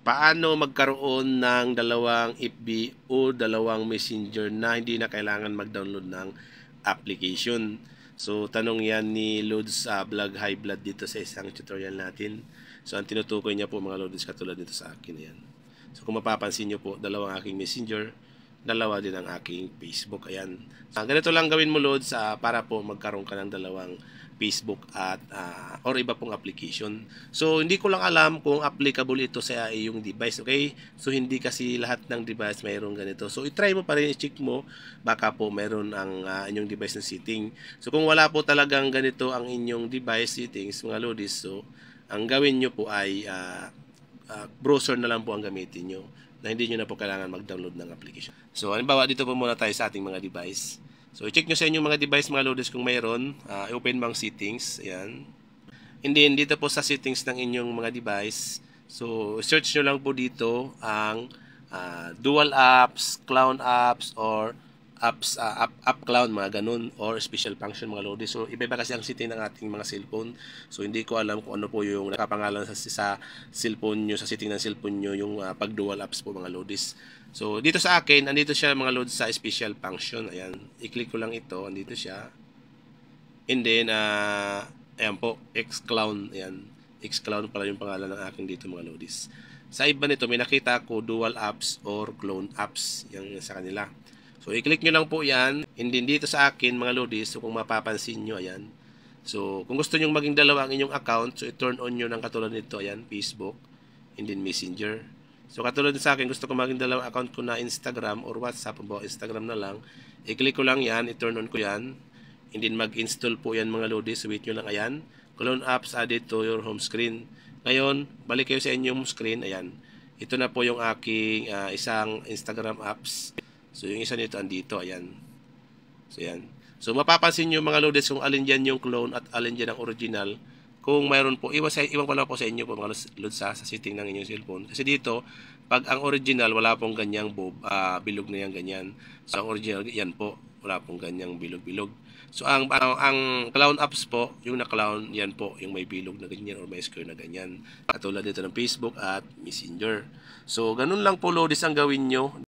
Paano magkaroon ng dalawang FB o dalawang messenger na hindi na kailangan mag-download ng application? So, tanong yan ni Lods Vlog High Blood dito sa isang tutorial natin. So, ang tinutukoy niya po mga Lods katulad dito sa akin. Ayan. So, kung mapapansin nyo po, dalawang aking messenger, dalawa din ang aking Facebook. Ayan. So, ganito lang gawin mo Lods para po magkaroon ka ng dalawang Facebook at or iba pong application. So hindi ko lang alam kung applicable ito sa iyong device, okay? So hindi kasi lahat ng device mayroong ganito. So i-try mo pa rin, i-check mo baka po mayroon ang inyong device na setting. So kung wala po talagang ganito ang inyong device settings mga lodis, so ang gawin nyo po ay browser na lang po ang gamitin nyo na hindi nyo na po kailangan mag-download ng application. So halimbawa dito po muna tayo sa ating mga device. So, i-check nyo sa inyong mga device mga loaders kung mayroon. Open bang settings. Ayan. And then, dito po sa settings ng inyong mga device. So, search nyo lang po dito ang dual apps, clown apps, or apps, app clown, mga ganun, or special function mga loaders. So, iba-iba kasi ang setting ng ating mga cellphone. So, hindi ko alam kung ano po yung nakapangalan sa cellphone nyo, sa setting ng cellphone nyo, yung pag dual apps po mga loaders. So, dito sa akin, andito siya mga loads sa special function. Ayan, i-click ko lang ito, andito siya. And then, ayan po, xClown. Ayan, xClown pala yung pangalan ng akin dito mga loadis. Sa iba nito, may nakita ko dual apps or clone apps. Yan sa kanila. So, i-click nyo lang po yan. And then, dito sa akin mga loadis, so kung mapapansin nyo, ayan. So, kung gusto nyo maging dalawa ang inyong account, so i-turn on nyo ng katulad nito, ayan, Facebook, and then Messenger. So, katulad sa akin, gusto ko maging dalawang account ko na Instagram or WhatsApp, o Instagram na lang. I-click ko lang yan, i-turn on ko yan. And then, mag-install po yan mga lodis. Wait nyo lang, ayan. Clone apps added to your home screen. Ngayon, balik kayo sa inyong screen, ayan. Ito na po yung aking isang Instagram apps. So, yung isa nito andito, ayan. So, ayan. So, mapapansin nyo mga lodis kung alin dyan yung clone at alin dyan ang original. Kung mayroon po, iwan ko lang po sa inyo po mga lods sa setting ng inyong cellphone. Kasi dito, pag ang original, wala pong ganyang bilog na yan ganyan. So, ang original, yan po, wala pong ganyang bilog-bilog. So, ang clown apps po, yung na-clown, yan po, yung may bilog na ganyan or may square na ganyan. Katulad dito ng Facebook at Messenger. So, ganun lang po, lodis ang gawin nyo.